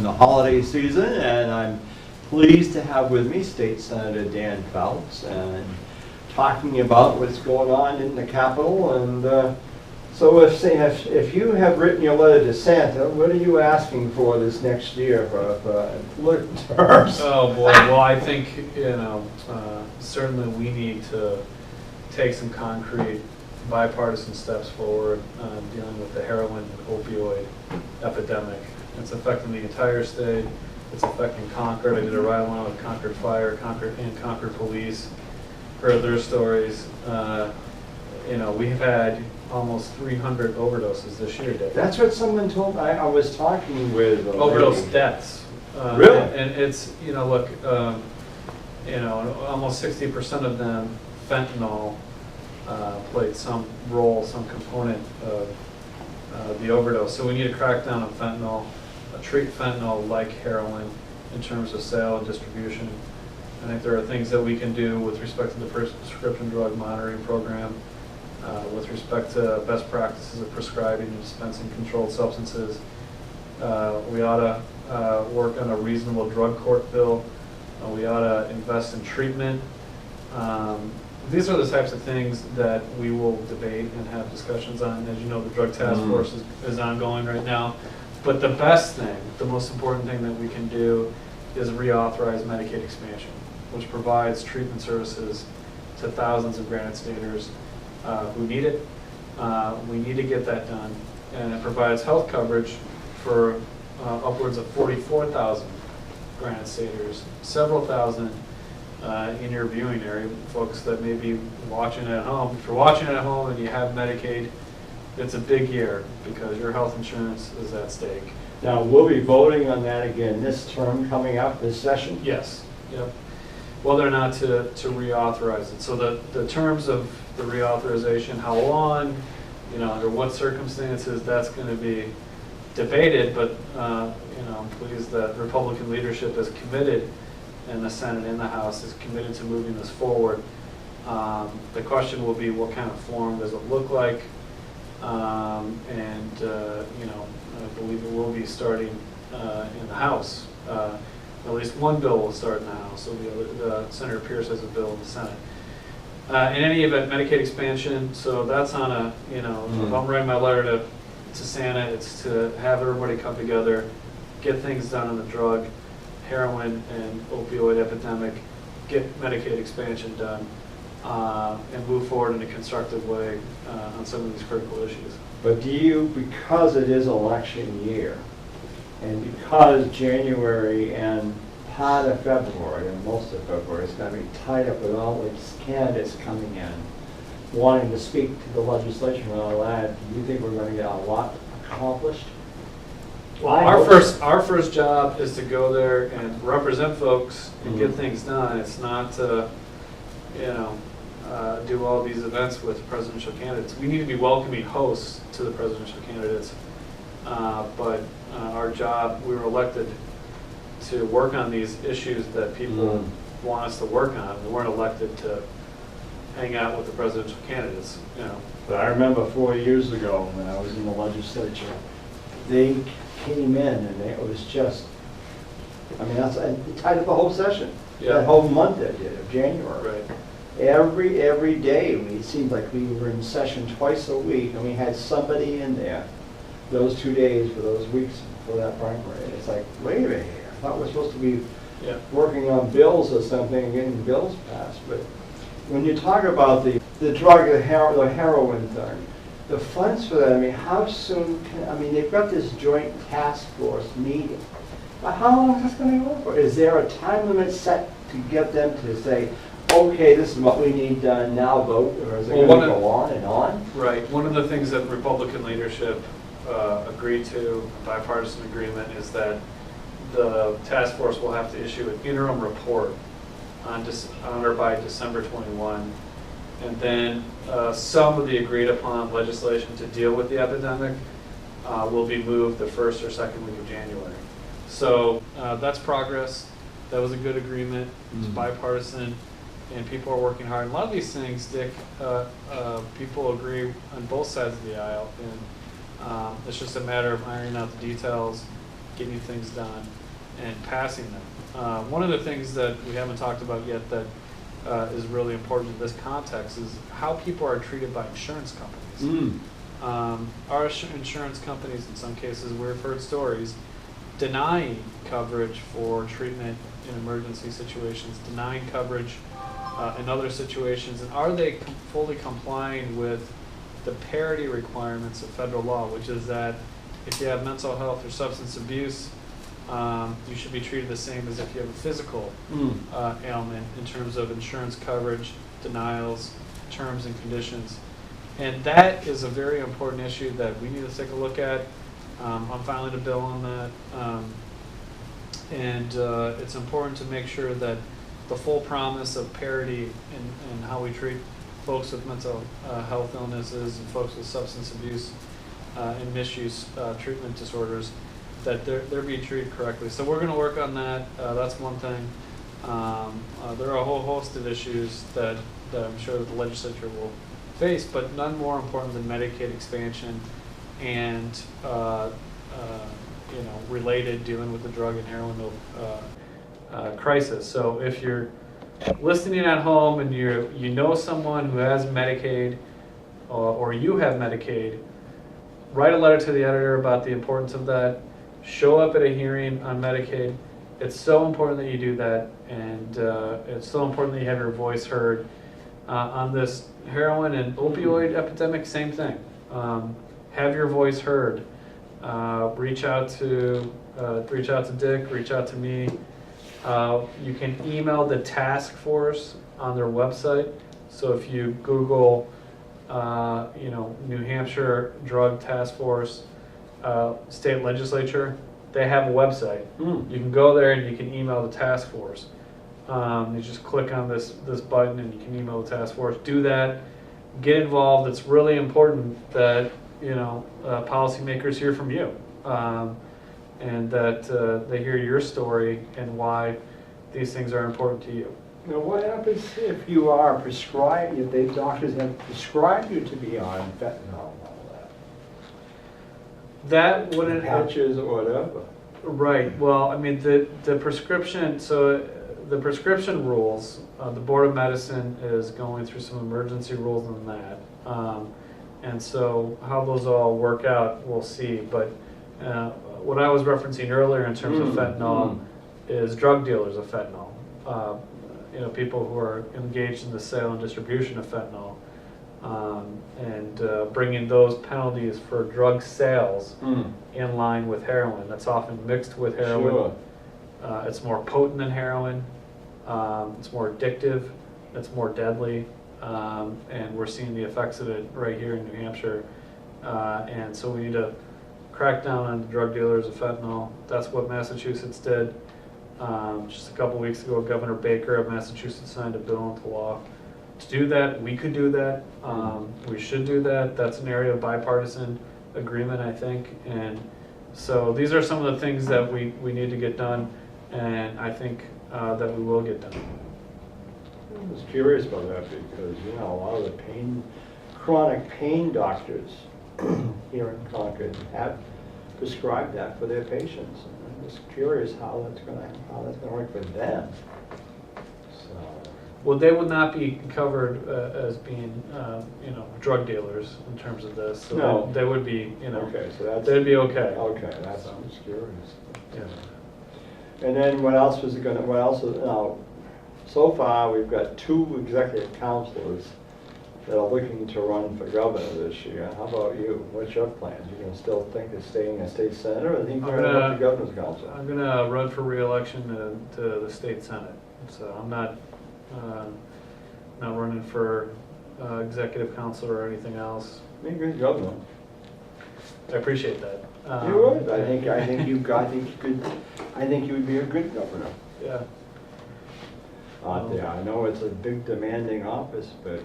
the holiday season, and I'm pleased to have with me State Senator Dan Phelps, and talking about what's going on in the Capitol. And so if you have written your letter to Santa, what are you asking for this next year for political terms? Oh boy, well I think, certainly we need to take some concrete bipartisan steps forward dealing with the heroin and opioid epidemic. It's affecting the entire state. It's affecting Concord. I did a ride-along with Concord Fire, Concord Police, heard their stories. We've had almost 300 overdoses this year, Dave. That's what someone told me. I was talking with overdose deaths. Really? And it's, look, almost 60% of them, fentanyl played some role, some component of the overdose. So we need to crack down on fentanyl, treat fentanyl like heroin in terms of sale and distribution. I think there are things that we can do with respect to the prescription drug monitoring program, with respect to best practices of prescribing and dispensing controlled substances. We ought to work on a reasonable drug court bill. We ought to invest in treatment. These are the types of things that we will debate and have discussions on. As you know, the drug task force is ongoing right now. But the best thing, the most important thing that we can do is reauthorize Medicaid expansion, which provides treatment services to thousands of Granite Staters who need it. We need to get that done. And it provides health coverage for upwards of 44,000 Granite Staters, several thousand in your viewing area, folks that may be watching at home. If you're watching at home and you have Medicaid, it's a big year because your health insurance is at stake. Now, we'll be voting on that again this term coming up, this session? Yes. Yep. Whether or not to reauthorize it. So the terms of the reauthorization, how long, under what circumstances, that's going to be debated. But I'm pleased that Republican leadership is committed, and the Senate and the House is committed to moving this forward. The question will be, what kind of form does it look like? I believe it will be starting in the House. At least one bill will start in the House, so Senator Pierce has a bill in the Senate. In any event, Medicaid expansion, so that's on a, if I'm writing my letter to Santa, it's to have everybody come together, get things done on the drug, heroin and opioid epidemic, get Medicaid expansion done, and move forward in a constructive way on some of these critical issues. But do you, because it is election year, and because January and part of February, and most of February, is going to be tied up with all these candidates coming in, wanting to speak to the legislature and all that, do you think we're going to get a lot accomplished? Well, our first job is to go there and represent folks and get things done. It's not to, do all these events with presidential candidates. We need to be welcoming hosts to the presidential candidates. But our job, we were elected to work on these issues that people want us to work on. We weren't elected to hang out with the presidential candidates. But I remember 4 years ago when I was in the legislature, they came in and it was just, it tied up the whole session. Yeah. That whole month it did, of January. Right. Every day, it seemed like we were in session twice a week, and we had somebody in there those 2 days for those weeks before that primary. And it's like, wait a minute here, I thought we're supposed to be working on bills or something and getting bills passed. But when you talk about the drug, the heroin thing, the funds for that, how soon they've got this joint task force meeting. But how long is this going to go for? Is there a time limit set to get them to say, okay, this is what we need done, now vote, or is it going to go on and on? Right. One of the things that Republican leadership agreed to, a bipartisan agreement, is that the task force will have to issue an interim report on or by December 21. And then some of the agreed upon legislation to deal with the epidemic will be moved the first or second week of January. So that's progress. That was a good agreement. It's bipartisan, and people are working hard. And a lot of these things, Dick, people agree on both sides of the aisle, and it's just a matter of ironing out the details getting things done and passing them. One of the things that we haven't talked about yet that is really important in this context is how people are treated by insurance companies. Our insurance companies, in some cases, we've heard stories denying coverage for treatment in emergency situations, denying coverage in other situations, and are they fully complying with the parity requirements of federal law, which is that if you have mental health or substance abuse, you should be treated the same as if you have a physical ailment in terms of insurance coverage, denials, terms and conditions. And that is a very important issue that we need to take a look at. I'm filing a bill on that. And it's important to make sure that the full promise of parity in how we treat folks with mental health illnesses and folks with substance abuse and misuse treatment disorders, that they're being treated correctly. So we're going to work on that. That's one thing. There are a whole host of issues that I'm sure that the legislature will face, but none more important than Medicaid expansion and related dealing with the drug and heroin crisis. So if you're listening at home and you know someone who has Medicaid or you have Medicaid, write a letter to the editor about the importance of that. Show up at a hearing on Medicaid. It's so important that you do that, and it's so important that you have your voice heard. On this heroin and opioid epidemic, same thing. Have your voice heard. Reach out to Dick, reach out to me. You can email the task force on their website. So if you Google, New Hampshire Drug Task Force, state legislature, they have a website. You can go there and you can email the task force. You just click on this button and you can email the task force. Do that. Get involved. It's really important that policymakers hear from you, and that they hear your story and why these things are important to you. Now, what happens if you are prescribed? If the doctors have prescribed you to be on fentanyl and all that? That wouldn't patches or whatever. Right. Well, I mean the prescription. So the prescription rules. The Board of Medicine is going through some emergency rules on that. And so how those all work out, we'll see. But what I was referencing earlier in terms of fentanyl is drug dealers of fentanyl. People who are engaged in the sale and distribution of fentanyl, and bringing those penalties for drug sales in line with heroin. That's often mixed with heroin. Sure. It's more potent than heroin. It's more addictive. It's more deadly. And we're seeing the effects of it right here in New Hampshire. And so we need to crack down on the drug dealers of fentanyl. That's what Massachusetts did. Just a couple weeks ago, Governor Baker of Massachusetts signed a bill into law to do that. We could do that. We should do that. That's an area of bipartisan agreement, I think. And so these are some of the things that we need to get done, and I think that we will get done. I was curious about that because, a lot of the chronic pain doctors here in Concord have prescribed that for their patients. And I'm just curious how that's going to work for them. So. Well, they would not be covered as being, drug dealers in terms of this. So no. they would be, Okay, so that's. They'd be okay. Okay, that's just curious. Yeah. And then what else is now? So far, we've got 2 executive counselors that are looking to run for governor this year. How about you? What's your plans? You gonna still think of staying a state senator, or think you're gonna run for governor's council? I'm gonna run for re-election to the state senate. So I'm not running for executive council or anything else. Be a good governor. I appreciate that. You would. I think you would be a good governor. Yeah. I know it's a big, demanding office, but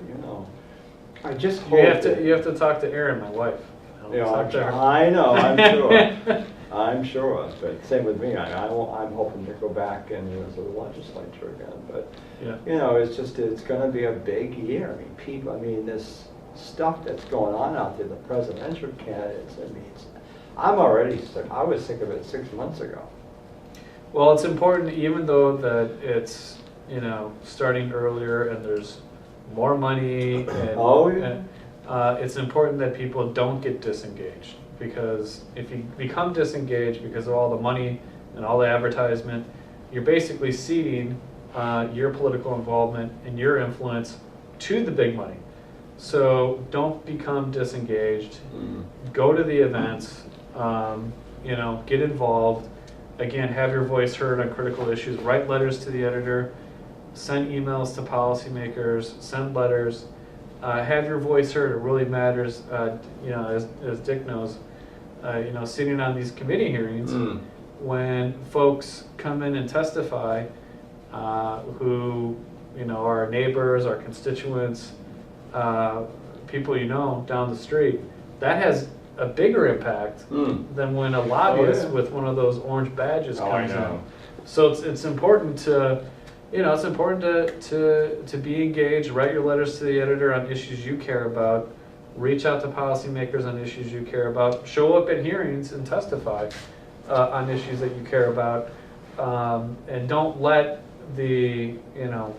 I just hope you have to talk to Erin, my wife. I know. I'm sure. I'm sure. But same with me. I'm hoping to go back and to the legislature again. But it's going to be a big year. This stuff that's going on out there, the presidential candidates. I'm already sick. I was sick of it 6 months ago. Well, it's important, even though that it's, you know, starting earlier and there's more money and, Oh, yeah. and, it's important that people don't get disengaged, because if you become disengaged because of all the money and all the advertisement, you're basically ceding your political involvement and your influence to the big money. So don't become disengaged. Go to the events, you know, get involved. Again, have your voice heard on critical issues. Write letters to the editor, send emails to policymakers, send letters. Have your voice heard. It really matters. You know, as Dick knows, you know, sitting on these committee hearings, when folks come in and testify, who, you know, are our neighbors, our constituents, people you know down the street, that has a bigger impact than when a lobbyist with one of those orange badges comes in. So it's important to, you know, it's important to be engaged. Write your letters to the editor on issues you care about. Reach out to policymakers on issues you care about. Show up at hearings and testify on issues that you care about, and don't let the, you know,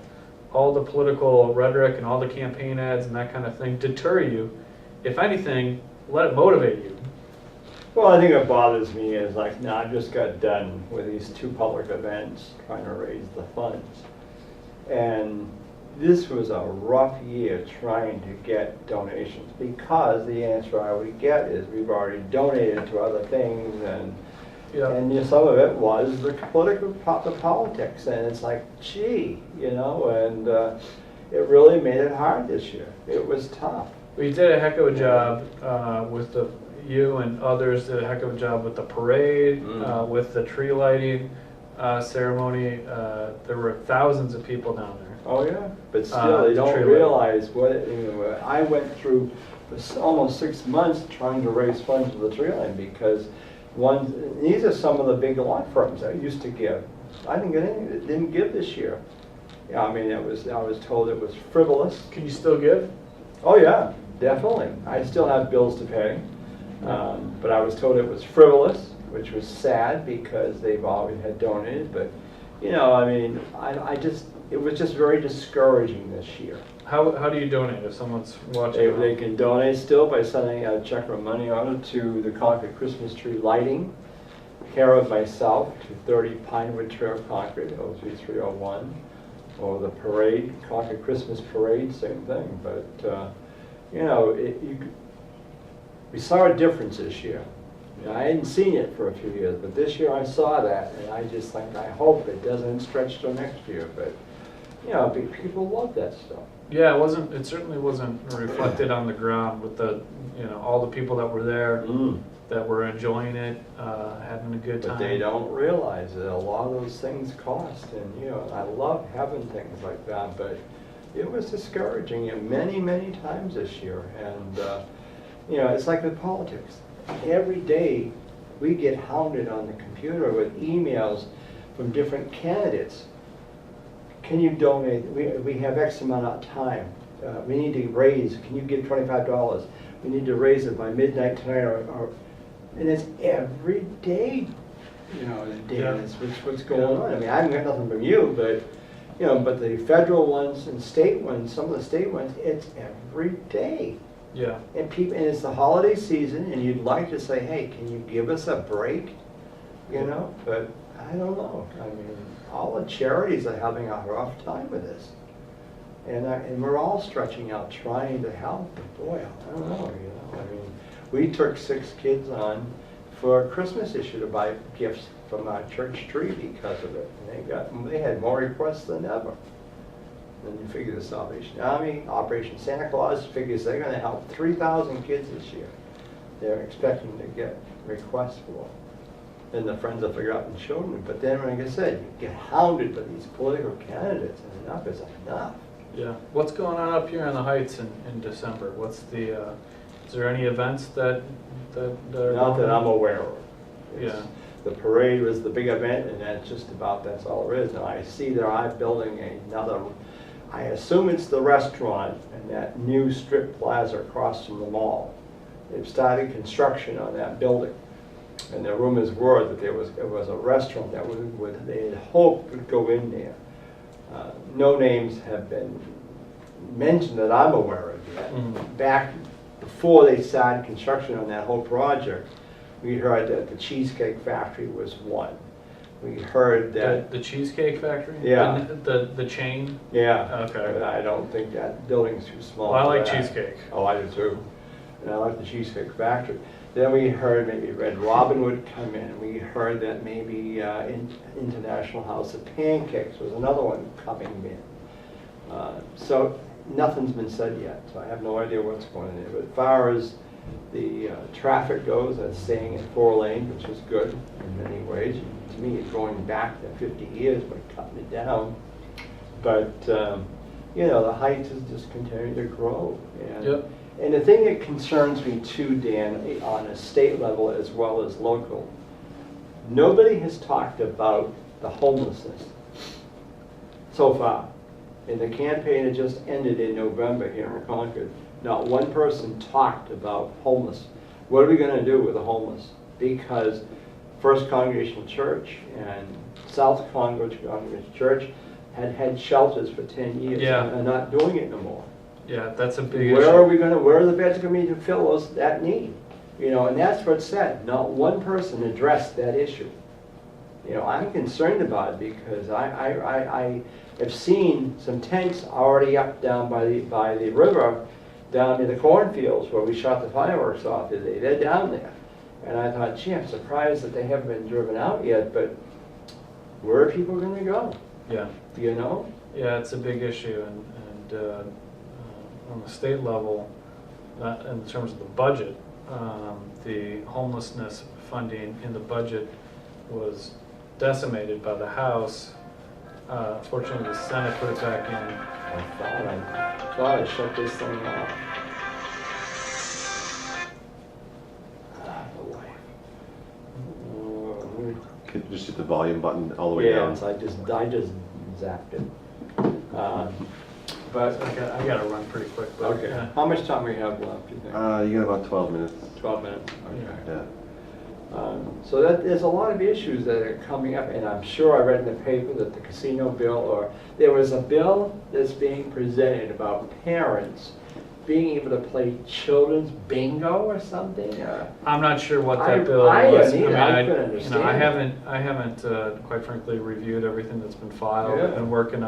all the political rhetoric and all the campaign ads and that kind of thing deter you. If anything, let it motivate you. Well, I think what bothers me is like, I just got done with these 2 public events trying to raise the funds. And this was a rough year trying to get donations, because the answer I would get is we've already donated to other things, and some of it was the the politics, and it's like, gee, you know, and it really made it hard this year. It was tough. We did a heck of a job with you and others did a heck of a job with the parade, with the tree lighting ceremony. There were thousands of people down there. Oh yeah, but still, they don't realize what I went through almost 6 months trying to raise funds for the tree line, because these are some of the big law firms that used to give. I didn't get any. It didn't give this year. Yeah, I mean, I was told it was frivolous. Can you still give? Oh yeah, definitely. I still have bills to pay, but I was told it was frivolous, which was sad because they've always had donated. But you know, I mean, it was just very discouraging this year. How do you donate if someone's watching? They can donate still by sending a check or money order to the Concord Christmas tree lighting, care of myself, to 30 Pinewood Trail, Concord, 03301, or the parade, Concord Christmas Parade, same thing. But you know, we saw a difference this year. You know, I hadn't seen it for a few years, but this year I saw that, and I just think, I hope it doesn't stretch to next year. But you know, people love that stuff. Yeah, it certainly wasn't reflected on the ground with the, you know, all the people that were there that were enjoying it, having a good time. But they don't realize that a lot of those things cost, and you know, I love having things like that, but it was discouraging many times this year. And you know, it's like with politics. Every day we get hounded on the computer with emails from different candidates. Can you donate? We have X amount of time. We need to raise. Can you give $25? We need to raise it by midnight tonight, and it's every day. You know, it's what's going on. I mean, I haven't got nothing from you, but you know, but the federal ones and state ones, some of the state ones, it's every day. Yeah. And it's the holiday season, and you'd like to say, hey, can you give us a break? You know, but I don't know. I mean, all the charities are having a rough time with this, and we're all stretching out trying to help. But boy, I don't know. You know, I mean, we took 6 kids on for a Christmas issue to buy gifts from our church tree because of it, and they had more requests than ever. Then you figure the Salvation Army, Operation Santa Claus figures they're going to help 3,000 kids this year. They're expecting to get requests for. Then the Friends of Forgotten Children. But then, like I said, you get hounded by these political candidates, and enough is enough. Yeah. What's going on up here on the Heights in December? What's the? Is there any events that are Not that I'm aware of. Yeah. The parade was the big event, and that's all there is. Now I see that I'm building another. I assume it's the restaurant and that new strip plaza across from the mall. They've started construction on that building. And the rumors were that it was a restaurant that they had hoped would go in there. No names have been mentioned that I'm aware of yet. Back before they started construction on that whole project, we heard that the Cheesecake Factory was one. We heard that... The Cheesecake Factory? Yeah. The chain? Yeah. Okay. But I don't think that building's too small. Well, I like for that. cheesecake. Oh, I do too. And I like the Cheesecake Factory. Then we heard maybe Red Robin would come in. We heard that maybe International House of Pancakes was another one coming in. So nothing's been said yet, so I have no idea what's going on there. But as far as the traffic goes, that's staying in 4 lane, which is good in many ways. To me, it's going back to 50 years by cutting it down. But, you know, the height is just continuing to grow. And, Yep. And the thing that concerns me too, Dan, on a state level as well as local, nobody has talked about the homelessness so far. In the campaign that just ended in November here in Concord, not one person talked about homeless. What are we going to do with the homeless? Because First Congregational Church and South Congregational Church had shelters for 10 years Yeah. and are not doing it no more. Yeah, that's a big issue. Where are the beds going to be to fill that need? You know, and that's what's said. Not one person addressed that issue. You know, I'm concerned about it because I have seen some tents already up down by the river, down near the cornfields where we shot the fireworks off. They're down there. And I thought, gee, I'm surprised that they haven't been driven out yet, but where are people going to go? Yeah. You know? Yeah, it's a big issue, and on the state level, in terms of the budget, the homelessness funding in the budget was decimated by the House. Fortunately, the Senate put it back in. I thought I shut this thing off. Could you just hit the volume button all the way down? Yes, I just zapped it. But I gotta run pretty quick, but okay, yeah. how much time we have left? Do you think? You got about 12 minutes. 12 minutes. Okay. Yeah. So there's a lot of issues that are coming up, and I'm sure I read in the paper that the casino bill, or there was a bill that's being presented about parents being able to play children's bingo or something. I'm not sure what that bill I was. couldn't I understand. I haven't quite frankly reviewed everything that's been filed. Yeah. I've been working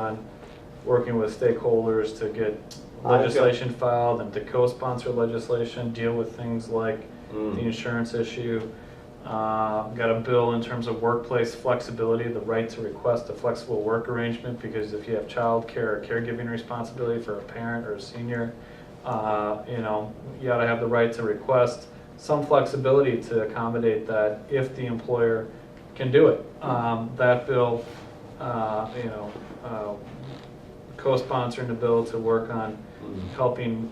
with stakeholders to get legislation filed and to co-sponsor legislation, deal with things like the insurance issue. Got a bill in terms of workplace flexibility, the right to request a flexible work arrangement, because if you have child care or caregiving responsibility for a parent or a senior, you know, you ought to have the right to request some flexibility to accommodate that if the employer can do it. That bill, you know, co-sponsoring the bill to work on helping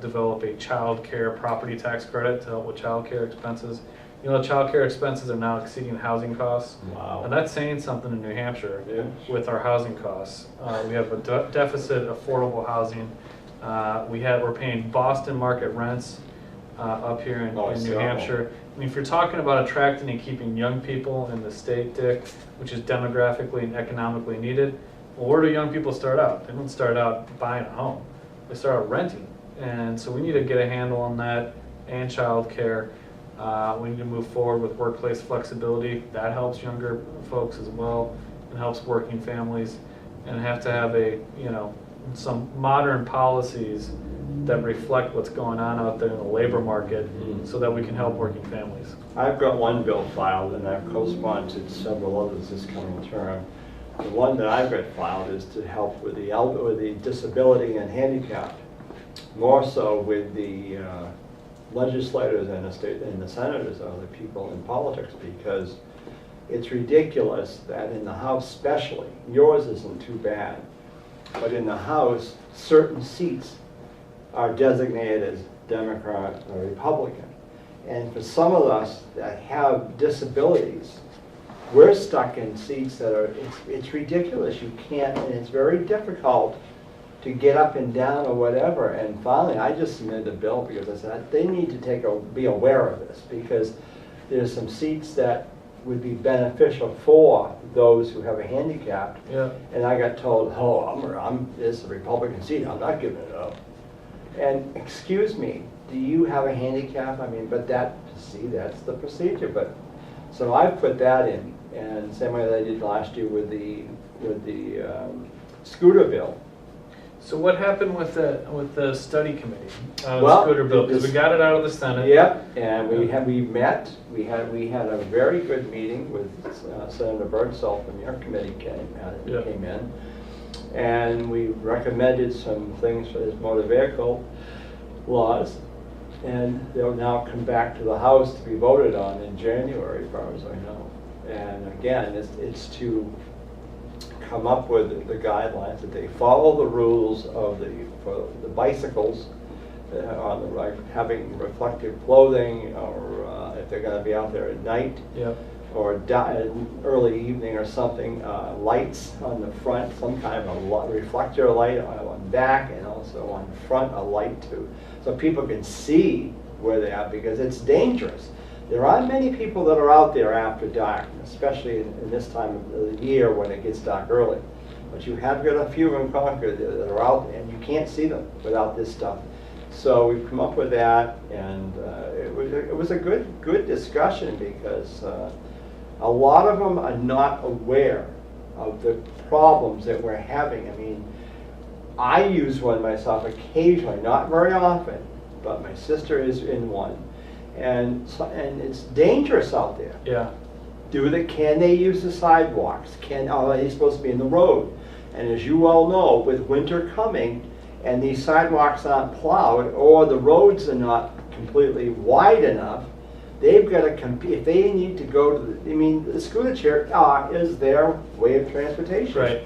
develop a child care property tax credit to help with child care expenses. You know, child care expenses are now exceeding housing costs. Wow. And that's saying something in New Hampshire Yeah. with our housing costs. We have a deficit of affordable housing. We're paying Boston market rents up here in New Hampshire. I mean, if you're talking about attracting and keeping young people in the state, Dick, which is demographically and economically needed, well, where do young people start out? They don't start out buying a home. They start out renting. And so we need to get a handle on that, and child care. We need to move forward with workplace flexibility. That helps younger folks as well, and helps working families, and have to have some modern policies that reflect what's going on out there in the labor market so that we can help working families. I've got one bill filed, and I've co-sponsored several others this coming term. The one that I've got filed is to help with the disability and handicap, more so with the legislators and the senators are the people in politics, because it's ridiculous that in the House especially, yours isn't too bad, but in the House, certain seats are designated as Democrat or Republican. And for some of us that have disabilities, we're stuck in seats that are, it's ridiculous. You can't, and it's very difficult to get up and down or whatever. And finally, I just submitted a bill because I said they need to be aware of this, because there's some seats that would be beneficial for those who have a handicap. Yeah. And I got told, oh, it's a Republican seat, I'm not giving it up. And excuse me, do you have a handicap? I mean, but that's the procedure. But so I put that in, and same way that I did last year with the scooter bill. So what happened with the study committee, the Well, scooter bill? Because we got it out of the Senate. Yep, and we met. We had a very good meeting with Senator Birdsall from your committee came in, and we recommended some things for his motor vehicle laws, and they'll now come back to the House to be voted on in January, as far as I know. And again, it's to come up with the guidelines that they follow the rules of for the bicycles on the right, having reflective clothing, or if they're going to be out there at night, Yep. or early evening or something, lights on the front, some kind of a reflector light on the back, and also on the front a light too, so people can see where they are, because it's dangerous. There aren't many people that are out there after dark, especially in this time of the year when it gets dark early. But you have got a few in Concord that are out, and you can't see them without this stuff. So we've come up with that, and it was a good discussion, because a lot of them are not aware of the problems that we're having. I mean, I use one myself occasionally, not very often, but my sister is in one. And it's dangerous out there. Yeah. Can they use the sidewalks? Are they supposed to be in the road? And as you all know, with winter coming, and these sidewalks aren't plowed, or the roads are not completely wide enough, they've got to compete. If they need to go to the scooter chair is their way of transportation. Right.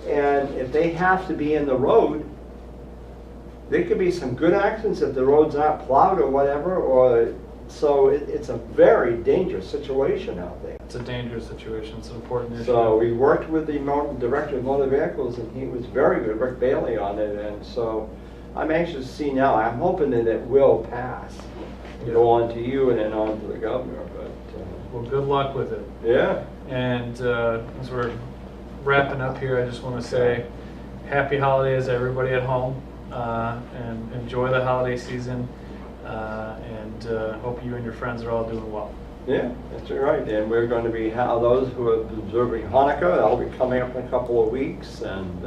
And if they have to be in the road, there could be some good accidents if the road's not plowed or whatever, so it's a very dangerous situation out there. It's a dangerous situation. It's an important issue. So we worked with the director of motor vehicles, and he was very good, Rick Bailey, on it, and so I'm anxious to see now. I'm hoping that it will pass, go on to you and then on to the governor. But well, good luck with it. Yeah. And as we're wrapping up here, I just want to say happy holidays, everybody at home. And enjoy the holiday season, and hope you and your friends are all doing well. Yeah, that's right. And we're going to be those who are observing Hanukkah. That'll be coming up in a couple of weeks. And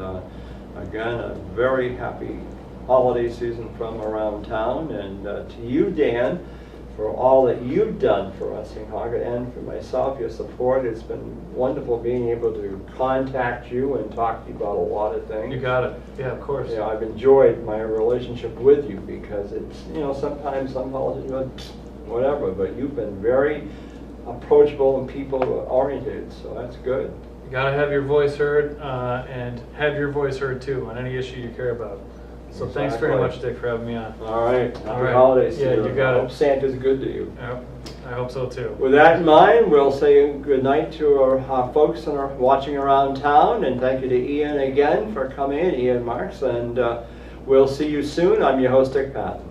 again, a very happy holiday season from around town. And to you, Dan, for all that you've done for us in Concord, and for myself, your support. It's been wonderful being able to contact you and talk to you about a lot of things. You got it. Yeah, of course. Yeah, I've enjoyed my relationship with you, because it's, sometimes some politicians, whatever, but you've been very approachable and people oriented, so that's good. You got to have your voice heard, and have your voice heard too on any issue you care about. So thanks very much, Dick, for having me on. All right. Happy All right. holidays. Yeah, you got it. I hope Santa's good to you. Yep, I hope so too. With that in mind, we'll say good night to our folks that are watching around town, and thank you to Ian again for coming in, Ian Marks, and we'll see you soon. I'm your host, Dick Patten.